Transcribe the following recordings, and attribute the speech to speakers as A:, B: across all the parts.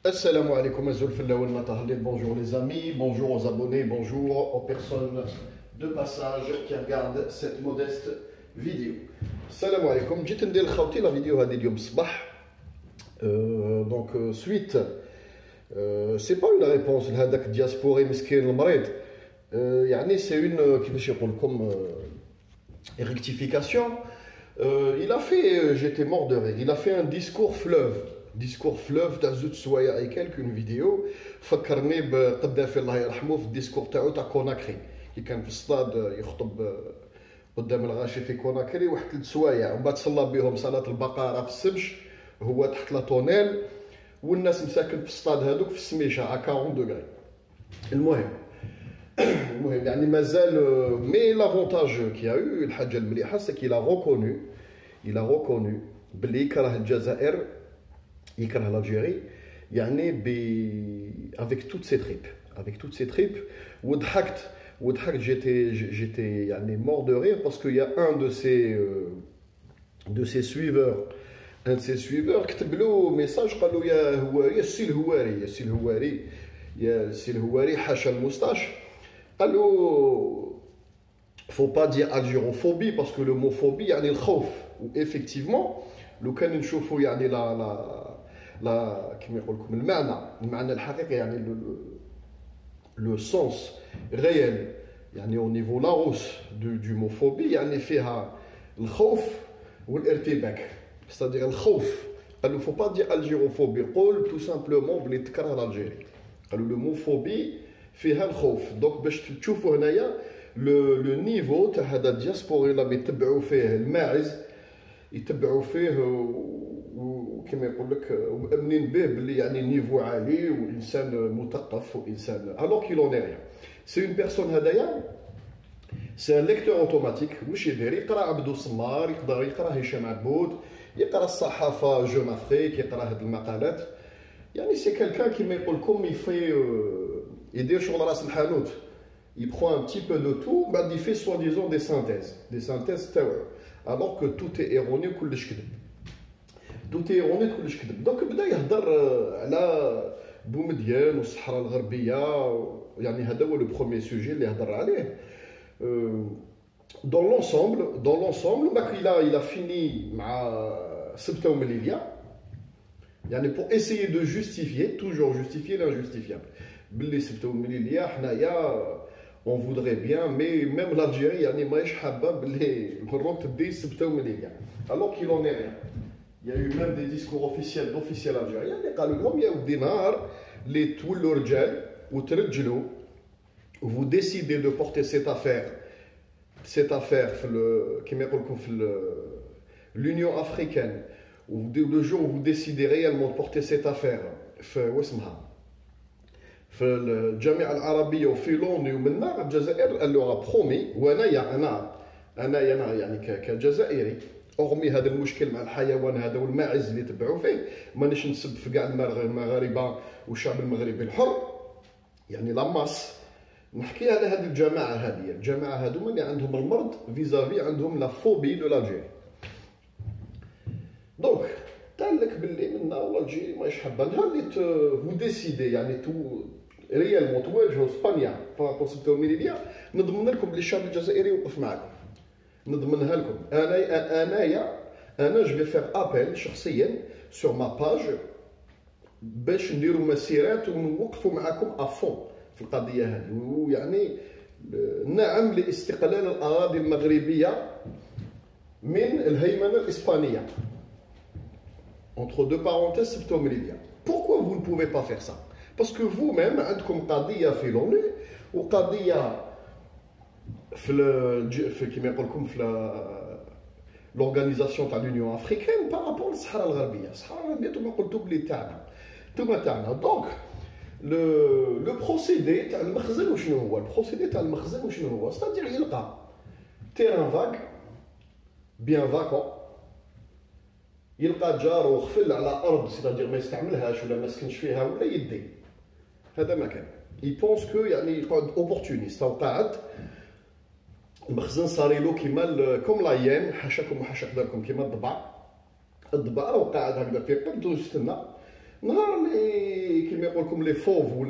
A: Assalamu alaikum, bonjour les amis, bonjour aux abonnés, bonjour aux personnes de passage qui regardent cette modeste vidéo. Assalamu alaikum, j'ai tendu la vidéo à اليوم الصباح. Donc suite, c'est pas une réponse à هذاك diaspora مسكين المريض. يعني c'est une كيفاش يقول لكم rectification. Il a fait, j'étais mort de rire, il a fait un discours fleuve تاع زوج سوايع اي كالكون فيديو فكرني بقدافي الله يرحمه في الديسكور تاعو تاع كوناكري كي كان في الصطاد يخطب قدام الغاشي في كوناكري واحد 3 سوايع ومن بعد صلى بهم صلاه البقره في السبش هو تحت لا تونيل والناس مساكن في الصطاد هذوك في السميشه على 40 دوغري. المهم يعني مازال مي لافونتاج كي يو الحاجه المليحه سي كي لا ريكونو بلي يكره الجزائر يكره l'Algérie يعني avec toutes ces tripes وضحكت j'étais يعني mort de rire parce qu'il y a un de ses suiveurs كتب له ميساج قال له يا سي الهواري حاشا الموستاش قال له faut pas dire algérophobie parce que le mot phobie يعني الخوف effectivement لو كان نشوفوا يعني لا كما يقول لكم المعنى الحقيقي يعني لو سونس ريال يعني او نيفو لاروس دو موفوبي يعني فيها الخوف والارتباك ستادير الخوف قالوا فو با دي الجيروفوبي قول تو سامبلومون بلي تكره الجيري قالوا لو موفوبي فيها الخوف دونك باش تشوفوا هنايا لو نيفو تاع هذا الدياسبوري اللي يتبعوا فيه الماعز يتبعوا فيه وكما يقول لك ومؤمنين به باللي يعني نيفو عالي وانسان مثقف وانسان الوغ كي لون ريان سي اون بيرسون هدايا سي ان ليكتور اوتوماتيك واش يدير يقرا عبدو سمار يقدر يقرا هشام عبود يقرا الصحافه جون افريك يقرا هاد المقالات يعني سي كالكان كيما يقول لكم يفي يدير شغل راس الحانوت il prend un petit peu de tout بعد يفي soi-disant des synthèses تاعو alors que tout est erroné كلش كذب كلش كذب دونك بدا يهضر على بومديان والصحراء الغربيه يعني هذا هو لو بروميير سوجي اللي هضر عليه dans l'ensemble il a fini مع سبته ومليليا يعني pour essayer de toujours justifier l'injustifiable باللي سبته ومليليا حنايا on voudrait bien mais même l'Algérie يعني ماهيش حابه باللي المغرب تدي سبته ومليليا alors qu'il en est rien. Il y a eu même des discours d'officiels algériens اللي قالوا لهم يا ودي نهار اللي تولوا رجال وترجلوا vous décidez de porter cette affaire كما يقول لكم في l'Union africaine le jour où vous décidez réellement de porter cette affaire في واسمها في الجامعه العربيه وفي لوني ومن الجزائر قال له برومي وانا انا يعني كجزائري اغمي هذا المشكل مع الحيوان هذا والماعز اللي تبعوا فيه مانيش نسب في كاع المغاربه والشعب المغربي الحر يعني لاماس نحكي على هذه الجماعه هذوما اللي عندهم المرض فيزافي عندهم لا فوبي دو لالجيري دونك قال لك باللي منا الجيري ماهيش حابه نهار اللي فو ديسيدي يعني ريالمون تواجهوا اسبانيا بارابور سبتو ميليبيا نضمن لكم بلي الشعب الجزائري يوقف معكم نضمنها لكم انا جو في فير ابل شخصيا سور ما باج باش نديروا مسيرات ونوقفوا معكم افون في القضيه هذه ويعني نعم لاستقلال الاراضي المغربيه من الهيمنه الاسبانيه entre deux parenthèses سبتو ميليبيا. Pourquoi vous ne pouvez pas faire ça? Parce que vous-même عندكم قضيه في لونو وقضيه في كيما يقول لكم في لورغانيزاسيون تاع لونيون افريكان بارابور للصحراء الغربيه انتم قلتوا بلي تاعنا دونك لو بروسيدي تاع المخزن وشنو هو ستادير يلقى تيران فاك بيان فاكون يلقى جارو خفل على ارض ستادير ما يستعملهاش ولا ما سكنش فيها ولا يدي هذا ما كان يبونس كو يعني يقعد اوبورتونيست او قاعد المخزن صاري له كيما كوم لايين حاشاكم وحاشا قدركم كيما الضبع راه قاعد هكذا في قد ويستنى نهار اللي comme les fauves ou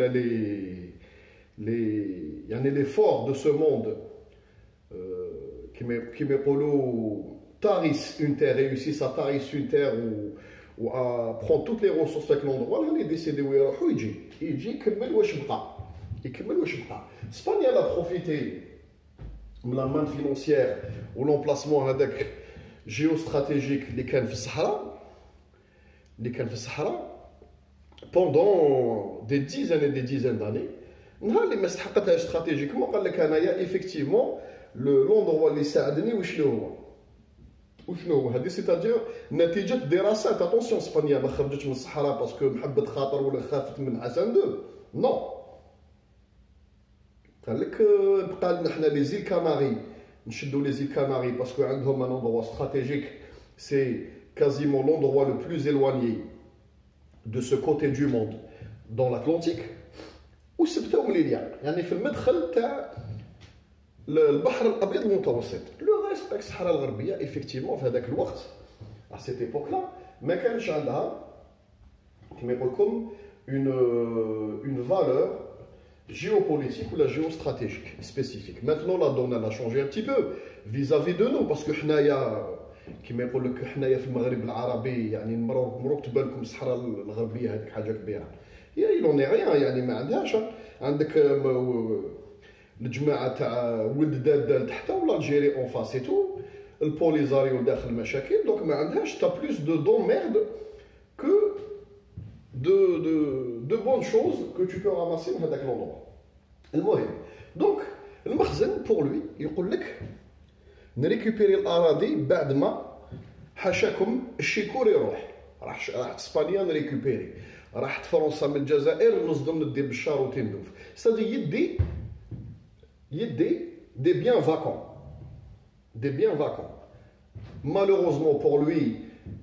A: les forts de ce monde qui tarissent une terre, réussissent à tarisser une terre ou à prendre toutes les ressources avec l'endroit, là, ils décident où il يكمل واش بقى. L'Espagne a profité de la manne financière ou l'emplacement géostratégique اللي كان في الصحراء pendant des dizaines et des dizaines d'années. نهار اللي ما استحقتهاش استراتيجيكمون قال لك انايا ايفيكتيفمون لوندروا اللي ساعدني وشنو هو هذه سيتادير نتيجه دراسات. اتونسيون اسبانيا ما خرجتش من الصحراء باسكو محبه خاطر ولا خافت من حسن دو نو. قال لك بقى لنا حنا لي زيل كاناري نشدوا لي زيل كاناري باسكو عندهم ان اندروا استراتيجيك سي quasiment l'endroit le plus éloigné de ce côté du monde dans l'Atlantique. وسبتوا مليليا يعني في المدخل تاع البحر الابيض المتوسط. لو ريست تاع الصحراء الغربيه ايفيكتيفمون في هذاك الوقت ا سيت ايبوك لا ما كانش عندها كما يقول لكم une valeur géopolitique ou la géostratégique spécifique. Maintenant la donne elle a changé un petit peu vis-à-vis de nous parce que حنايا كما يقول لك حنايا في المغرب العربي يعني مروك تبان لكم الصحراء الغربيه هذيك حاجه كبيره. هي يلوني غيان يعني ما عندهاش. عندك الجماعه تاع ولد دال تحت ولا الجيري اون فاس اي تو البوليزاريو داخل المشاكل دونك ما عندهاش تا بلوس دو دون ميرد كو de bonnes choses que tu peux ramasser من هذاك لوندروا. المهم دونك المخزن بور لوي يقول لك نريكوبيري الاراضي بعد ما حاشاكم الشيكور يروح راح اسبانيا نريكوبيري راحت فرنسا من الجزائر نصدم ندي بالشار وتندوف سادي يدي دي بيان فاكون مالوروزمون بور لوي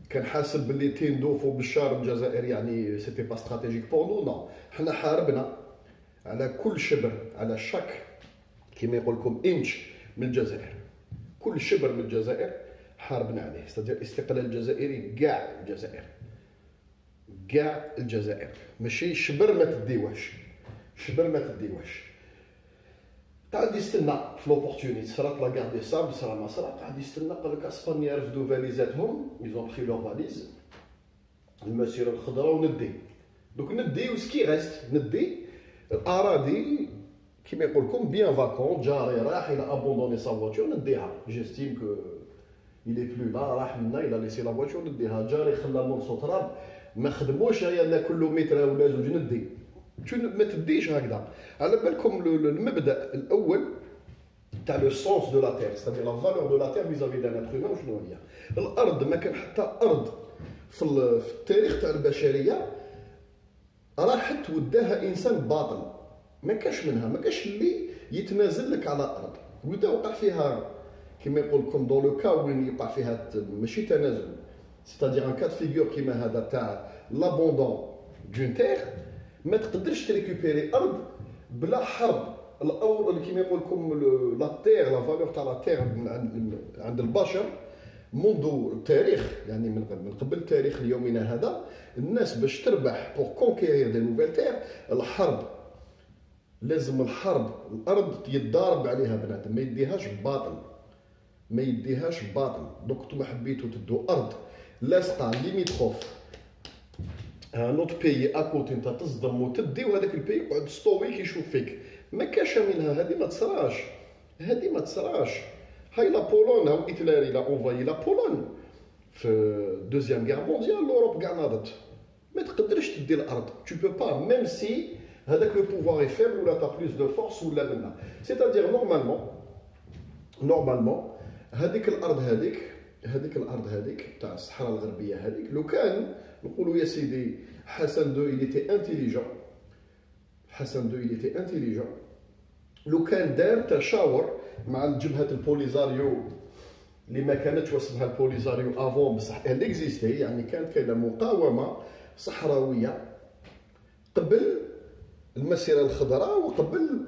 A: كان حاسب باللي تندوف وبالشار الجزائر يعني سيتي با استراتيجيك بور نو نو. حنا حاربنا على كل شبر على شاك كيما يقول لكم انش من الجزائر. كل شبر من الجزائر حاربنا عليه. استدير استقلال الجزائري كاع الجزائر ماشي شبر ما تديوهش قاعد يستنى في لوبورتونيتي. صرات لا كار دي سابل صرا ما صرا قاعد يستنى. قال لك اسبانيا رفدوا فاليزاتهم يزون بخي لور فاليز المسيره الخضراء وندي دوك ندي وسكي غاست ندي الاراضي كيما يقول لكم بيان فاكون جاري راح الى ابوندوني سا فواتور نديها جيستيم كو il est plus là راح منا الى ليسي لا فواتور نديها. جاري خلى مرسو تراب ما خدموش هيا ناكل له متر ولا زوج ندي ما تديش هكذا. على بالكم المبدا الاول تاع لو سونس دو لا تير c'est-à-dire la valeur de la terre vis-à-vis d'un être humain وشنو هي الارض. ما كان حتى ارض في التاريخ تاع البشريه راحت وداها انسان باطل ما كاش منها. ما كاش اللي يتنازل لك على ارض ودا وقع فيها كما يقول لكم دون لو كا وين يقع فيها ماشي تنازل c'est-à-dire un cas de figure كيما هذا تاع لابوندون دون تير ما تقدرش تريكوبيري ارض بلا حرب. الاول كيما يقول لكم لا تير لا فالور تاع لا تير عند البشر منذ التاريخ يعني من قبل التاريخ ليومنا هذا الناس باش تربح بور كونكيرير دي نوفيل تير الحرب لازم الارض يتضارب عليها بنادم ما يديهاش باطل. دوك نتوما حبيتو تدو ارض لاصقه ليميتروف نوت بيي اكوتي انت تصدم وتدي وهذاك البي يقعد ستوي كيشوف فيك. ما كاش منها هذه ما تصراش. هاي لا بولون هاو هتلر لا اونفاي لا بولون في دوزيام غير مونديال لوروب كاع ناضت. ما تقدرش تدي الارض tu peux pas même si هذاك لو بوفوار اي فيبل ولا تا بلوس دو فورس ولا منها. سيتادير نورمالمون هذيك الارض هذيك تاع الصحراء الغربيه هذيك لو كان نقولوا يا سيدي حسن دو il était intelligent لو كان دار تشاور مع الجبهه البوليزاريو اللي ما كانتش واسمها البوليزاريو افون بصح elle existait يعني كانت كاينه مقاومه صحراويه قبل المسيره الخضراء وقبل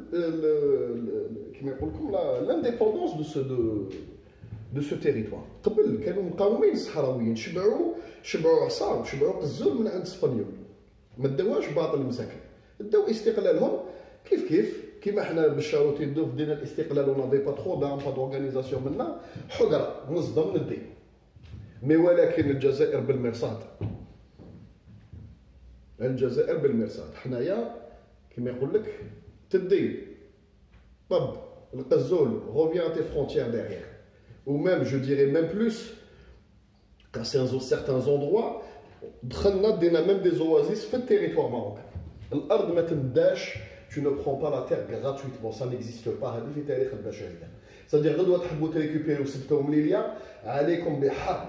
A: كما يقول لكم لانديبوندونس دو سو تيريتوار. قبل كانوا مقاومين صحراويين شبعوا عصا وشبعوا قزول من عند اسبانيول ما داوهاش باطل المساكن، داو استقلالهم كيف كيما حنا بالشاروتي دوف دينا الاستقلال ونافي با ترو دارم با دورغانيزاسيون منا حقره نصدم ندي. مي ولكن الجزائر بالمرصاد، الجزائر بالمرصاد حنايا كيما يقول لك تدي طب القزول revient à tes frontières derrière. Ou même, je dirais même plus, qu'à certains endroits, دخلنا دينا même des oasis في التريتوار marocain. الأرض ما تنداش، tu ne prends pas la terre gratuitement, ça n'existe pas. هذه في تاريخ البشرية. c'est-à-dire غدوة تحبوا تريكوبيريو سبتهم ليليا عليكم بحرب.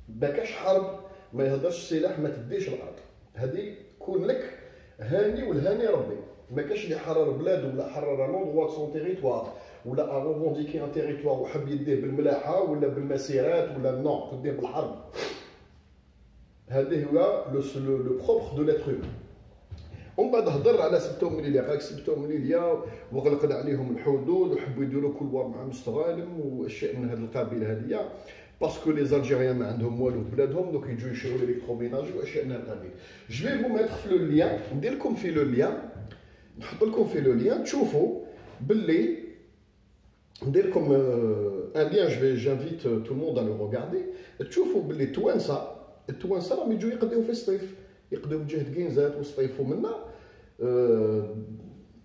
A: باكاش حرب ما يهدرش سلاح ما تديش الأرض. هذه تكون لك هاني والهاني ربي. ما كاش اللي حرر بلاد ولا حرر ان اندروا دو سون تيريتوار ولا ريفونديكي ان تيريتوار وحب يديه بالملاحه ولا بالمسيرات ولا نو تديه بالحرب. هذا هو لو بروبر دو ليتر هيومان. ومن بعد هضر على سبتهم من ليليا، قالك سبتهم من ليليا وغلقنا عليهم الحدود وحبوا يديروا كل واحد مع مستغانم واشياء من هذه القبيله هذه باسكو لي زالجيريان ما عندهم والو في بلادهم دوك يجوا يشريو الالكتروميناجي واشياء من هذا القبيل. جو في فو ميتر في لو ليان، ندير لكم في لو ليان، نحط لكم في لو ليان تشوفوا باللي ندير لكم ان ليان جانفيت تو الموند ا لو ريغاردي تشوفوا باللي التوانسه راهم يجوا يقضيو في الصيف، يقضيو بجهه كينزات وصيفوا منا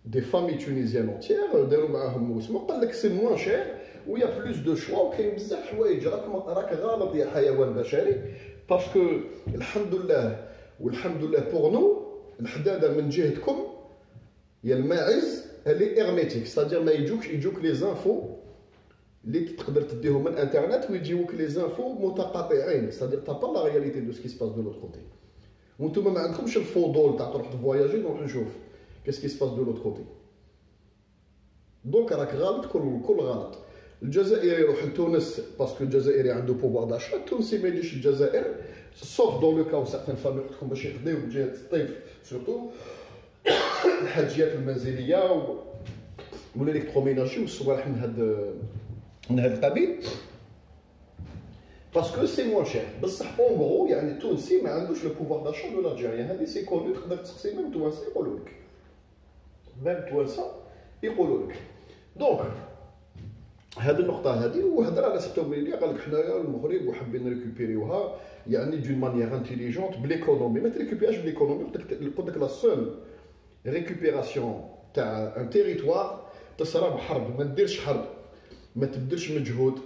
A: دي فامي تونيزيان اونتيير داروا معاهم موسم قال لك سي موان شير ويا بلوس دو شوا وكاين بزاف حوايج راك غالط يا حيوان بشري باسكو الحمد لله والحمد لله بور نو الحداده من جهتكم يا الماعز اللي ارميتيك ستادير ما يجوك لي زانفو اللي تقدر تديهم من انترنت ويجيوك لي زانفو متقاطعين ستادير تا با لا رياليتي دو سكي سباس دو لوتر كوتي وانتم ما عندكمش الفضول تاع تروح تفواياجي نروح نشوف كيسكي سباس دو لوتر كوتي. دونك راك غلط كل غلط. الجزائري يروح لتونس باسكو الجزائري عنده بوفوار داشا، التونسي ما يجيش الجزائر سوف دون لو كاو سيغتان فامي عندكم باش يقضيو بجهه الصيف سورتو الحاجيات المنزليه والالكتروميناجي والصوالح من هذا القبيل باسكو سي موان شير. بصح اون غرو يعني التونسي ما عندوش لو بوفوار داشا دو لالجيريان، هذه سي كونو تقدر تسقسي ميم توانسه يقولوا لك، ميم توانسه يقولوا لك. دونك هذه النقطه هذه وهضر على سبتهم ليليا قال لك حنايا المغرب وحابين نريكوبيريوها يعني دون مانيير انتيليجونت بليكونومي. ما تريكوبيراش بليكونومي، قلت لك لا سول ريكوبيراسيون تاع ان تيريتوار تصرا بحرب. ما ديرش حرب، ما تبذلش مجهود،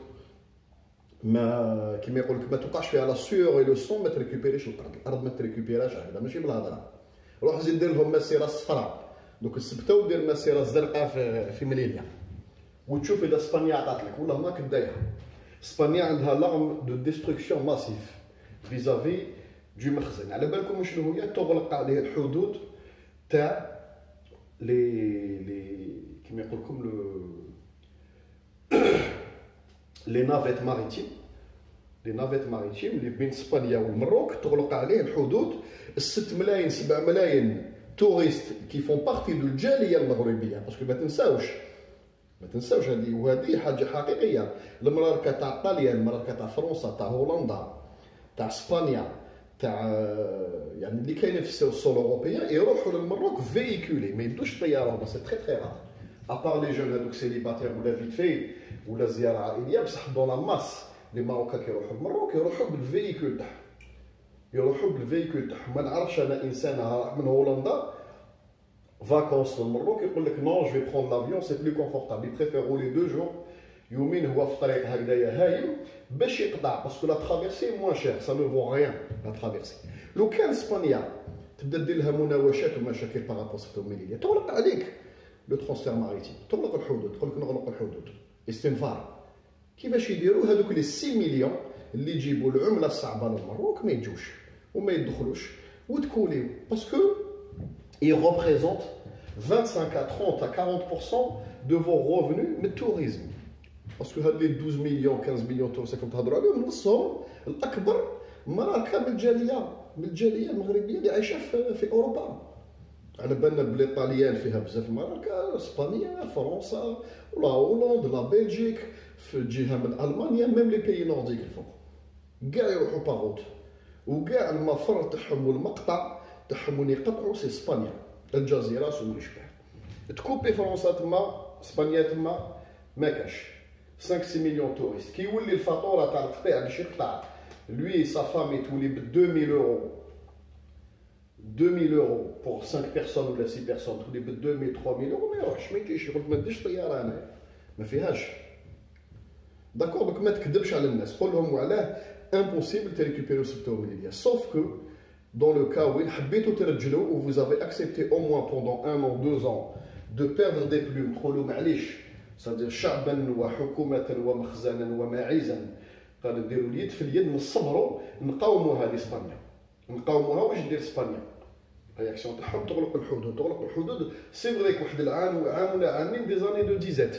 A: ما كيما يقول لك ما توقعش فيها لا سيور اي لو سون. ما تريكوبيريش الارض، ما تريكوبيراش هكذا ماشي بالهضره. روح زيد دير لهم مسيره الصفراء دوك السبته ودير المسيره الزرقاء في مليليا وتشوف اذا اسبانيا عطات لك ولا هناك دايره. اسبانيا عندها لارم دو ديستركسيون ماسيف فيزافي دو مخزن. على بالكم شنو هي؟ تغلق عليه الحدود تاع لي كيما يقول لكم لي نافيت ماريتيم، لي نافيت ماريتيم اللي بين اسبانيا والمروك تغلق عليه الحدود. 6 ملايين 7 ملايين توريست كي فون بارتي دو الجاليه المغربيه باسكو ما تنساوش هذه وهذه حاجه حقيقيه. المراركه تاع ايطاليا، المراركه تاع فرنسا، تاع هولندا، تاع اسبانيا، تاع يعني اللي كاينين في السول اوروبيان يروحوا للمروك فييكولي، ما يدوش طياره. سي تري تري رار ابار لي جون هذوك سيليباتير ولا فيت في ولا زياره عائليه. بصح دون لا ماس لي ماروكا كيروحوا للمروك يروحوا بالفييكول تاعهم. ما نعرفش انا انسان راح من هولندا فاكونس للمروك يقول لك نو جو في برون لافيون سي بلو كونفورتابل، يبريفيرو لي 2 جور يومين هو في الطريق هكذايا هايم باش يقطع باسكو لا ترافيرسي موان شير سا نو فو ريان. لا ترافيرسي لو كان اسبانيا تبدا دير لها مناوشات ومشاكل بارابور سبتو ميليليا تغلق عليك لو ترونسفير ماريتيم، تغلق الحدود، تقول لك نغلق الحدود. استنفار كيفاش يديروا هذوك لي 6 مليون اللي يجيبوا العمله الصعبه للمروك ما يجوش وما يدخلوش وتكوليو باسكو ils représentent 25 à 30 à 40% de vos revenus من التوريزم. باسكو هاد لي 12 مليون 15 مليون تونسي كنت تهضروا عليهم نصهم الاكبر مراركه من الجاليه المغربيه اللي عايشه في اوروبا. على بالنا بلي طاليان فيها بزاف المراركه، اسبانيا، فرنسا ولا هولندا لا بلجيك، في جهه من المانيا، ميم لي بيي نورديك الفوق كاع يروحوا باغوت وكاع المفر تاعهم والمقطع تاعهم وين يقطعوا سي اسبانيا الجزيره سو الشبه تكوبي فرنسا تما اسبانيا تما ما كاش 5 6 مليون توريست كي يولي الفاتوره تاع القطيع باش يقطع lui sa femme تولي ب 2000 اورو 2000 euros pour 5 personnes ولا 6 personnes تولي ب 2000 3000 euros ما يروحش ما يجيش يقول ما نديش طياره انا ما فيهاش داكور دونك ما تكذبش على الناس قول لهم وعلاه امبوسيبل تريكوبيرو سبتو ميليا سوف كو dans le cas où حبيتوا ترجلوا و vous avez accepté au moins pendant 1 an 2 ans de perdre des plumes تقولوا معليش c'est-à-dire شعبا وحكومه ومخزنا ومعيزا قالوا ديروا اليد في اليد نصبروا نقاوموا هذه اسبانيا نقاوموها واش دير اسبانيا رياكسيون تاعهم تغلق الحدود سي فريك واحد العام ولا عامين دي زاني دو ديزات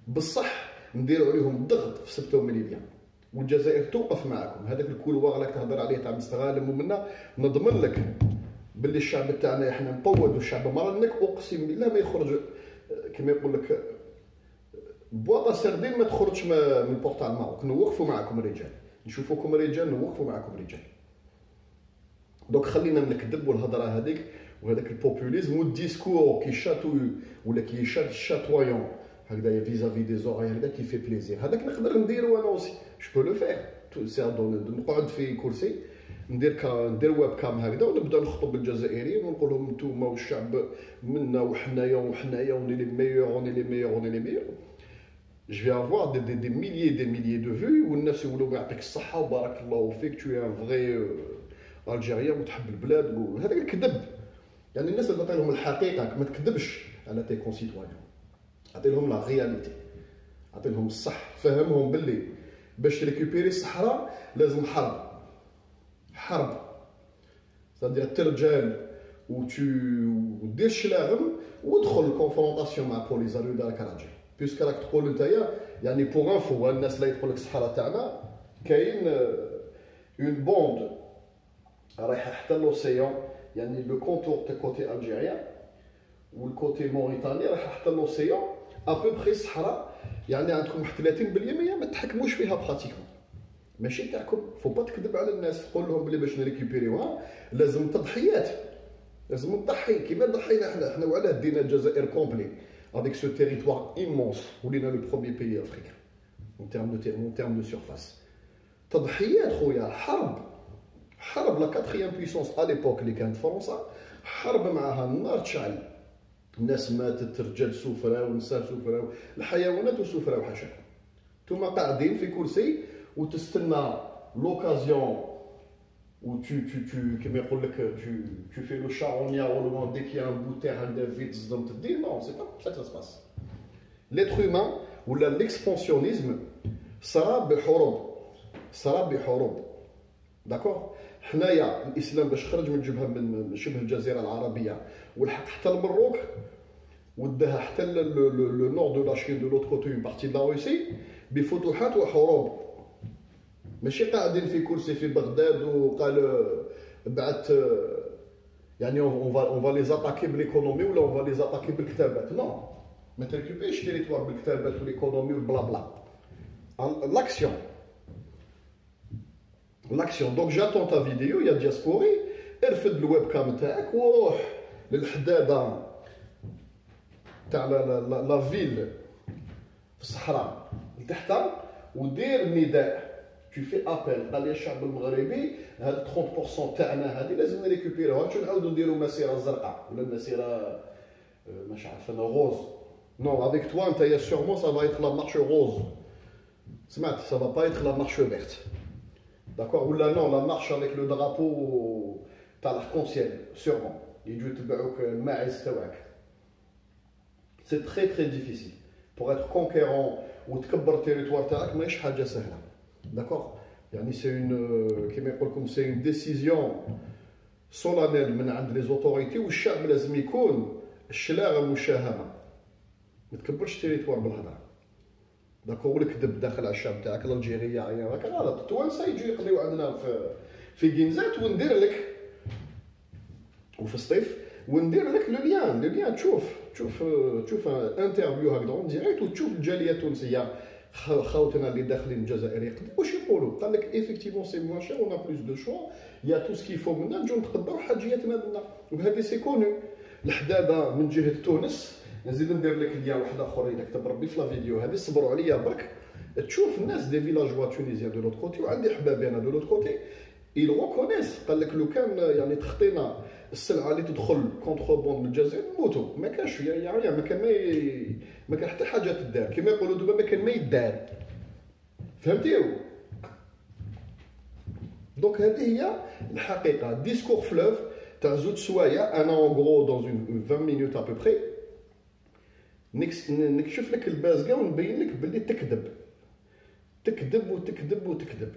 A: بصح نديروا عليهم الضغط في سبتو مليليا والجزائر توقف معكم هذاك الكولواغ راك تهضر عليه تاع مستغالم ومنا نضمن لك باللي الشعب تاعنا احنا مقود والشعب مرنك اقسم بالله ما يخرج كما يقول لك بواطه سردين ما تخرجش من البورتال ماروك نوقفوا معكم الرجال نشوفوكم رجال نوقفوا معكم رجال دونك خلينا نكذب الهضره هذيك وهذاك البوبوليزم والديسكور كي شاتوي ولا كي شاتويون هكذا فيزافي دي زوغي هكذا كي في بليزير هذاك نقدر نديرو انا اوسي جو بو لو فير سي نقعد في كرسي ندير ويب كام هكذا ونبدا نخطب بالجزائريين ونقول لهم نتوما والشعب منا وحنايا اوني لي ميور اوني لي ميور اوني لي ميور je vais avoir des milliers de vues والناس يقولوا يعطيك الصحه وبارك الله فيك tu es un vrai الجيريا وتحب البلاد وهذا كذب يعني الناس اللي تعطيهم الحقيقه ما تكذبش على تي كونسيتويان عطي لهم لا رياليتي عطي لهم الصح فهمهم باللي باش تريكوبيري الصحراء لازم حرب صدق ترجال ودير شلاغم ودخل كونفرونطاسيون مع بوليزاريو دارك راجل بيسك راك تقول نتايا يعني بوغ انفو الناس اللي يقول لك الصحراء تاعنا كاين اون بوند رايحه حتى لوسيون يعني لو كونتور تاع كوتي الجيريان والكوتي موريتاني رايحه حتى لوسيون ابو بخي الصحراء يعني عندكم 30% ما تحكموش فيها براتيكمون ماشي تاعكم فو با تكذب على الناس تقول لهم بلي باش نريكوبيريوها لازم تضحيات لازم نضحي كيما ضحينا حنا وعلاه دينا الجزائر كومبلي avec ce territoire immense ولينا لو بروميير بيي افريقيا en termes de surface تضحيات خويا حرب لا كاتريام بويسونس ا ليبوك اللي كانت فرنسا حرب معها النار تشعل الناس ماتت رجال سفراو ونساء سفراو الحيوانات وسفراو حاشاكم نتوما قاعدين في كرسي وتستنى لوكازيون و كيما يقول لك tu fais le charognard au moment dès qu'il y a un bout de terre هكذا vite تصدم تدي non c'est pas ça que ça se passe l'être humain ولا l'expansionnisme صرا بحروب داكور حنايا الاسلام باش خرج من جبهه من شبه الجزيره العربيه والحق حتى المروك وداها حتى لو نور دو لاشين دو لوت كوتي اون بارتي دو لا روسي بفتوحات وحروب ماشي قاعدين في كرسي في بغداد وقال بعث يعني اون فا لي زاتاكي بالايكونومي ولا اون فا لي زاتاكي بالكتابات نو ما تريكوبيش تيريتوار بالكتابات والايكونومي والبلا بلا l'action donc j'attends ta vidéo il y a diaspori ارفد الويب كام تاعك وروح للحداده تاع لا فيل في الصحراء لتحت ودير نداء tu fais appel قال لي الشعب المغربي هاد 30% تاعنا هذه لازم نريكوبيروها باش نعاودوا نديروا مسيره زرقاء ولا مسيره مش عارف انا غوز نو افيك توا نتايا سيغمون سا فا ايتر لا مارش غوز سمعت سا فا با ايتر لا مارش فيرت داكور ولا نو لا مارش افيك لو درابو تاع l'arc-en-ciel sûrement يجوا يتبعوك الماعز تاعك سي تري تري ديفيسيل بور اتر كونكيرون وتكبر التيريتوار تاعك ماهيش حاجه سهله داكور يعني سي اون كيما يقول لكم سي اون ديسيزيون سولانيل من عند لي زوتوريتي والشعب لازم يكون الشلاغه مشاهمه ما تكبرش التيريتوار بالهضره داكور والكذب داخل على الشعب تاعك الجيريا عيا راك غلط التوانسه يجوا يقضيو عندنا في كينزات وندير لك وفي الصيف وندير لك لو ليان تشوف انترفيو هكذا اون ديريكت وتشوف الجاليه التونسيه خوتنا اللي داخلين الجزائر يقدموا واش يقولوا قال لك ايفيكتيفون سي موان شير اون ا بلوس دو شوا يا تو سكي فو منا نجو نتقداو حاجياتنا منا، وهذه سي كونو. الحداده من جهه تونس، نزيد ندير لك ليا واحد اخر اذا كتب ربي في لا فيديو هذه، صبروا عليا برك تشوف الناس دي فيلاجوا تونيزيان دو لوت كوتي، وعندي حبابي انا دو لوت كوتي ils reconnaissent. قال لك لو كان يعني تخطينا السلعه اللي تدخل كونتروبوند من الجزائر نموتوا، ما كانش يعني ما كان ما كان حتى حاجه تدار كما يقولوا دابا، ما كان ما يدار، فهمتيو؟ دونك هذه هي الحقيقه. ديسكور فلوف تاع زوج سوايع، انا اون غرو دون 20 مينوت ابوبري نكشف لك الباز كاع ونبين لك باللي تكذب تكذب وتكذب وتكذب.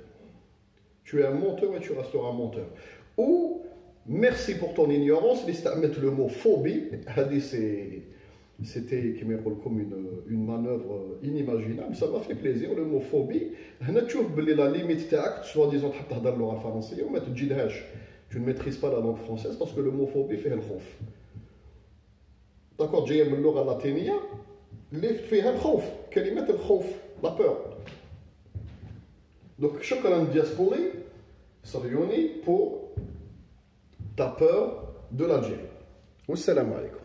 A: Tu es un menteur et tu resteras menteur. Ou merci pour ton ignorance. اللي le mot phobie. هذه c'était comme une manœuvre inimaginable. Ça m'a fait plaisir. Le mot phobie. هنا تشوف باللي la limite تاعك soit disant تحب تهضر اللغة الفرنسية وما تجيدهاش. Tu ne maîtrises pas la langue française parce que le mot phobie فيه الخوف. D'accord, جاية من اللغة اللاتينية اللي فيها الخوف، كلمة الخوف، la peur. Donc, شكرا diaspori, صهيوني pour ta peur de l'Algérie. Wassalamu alaikum.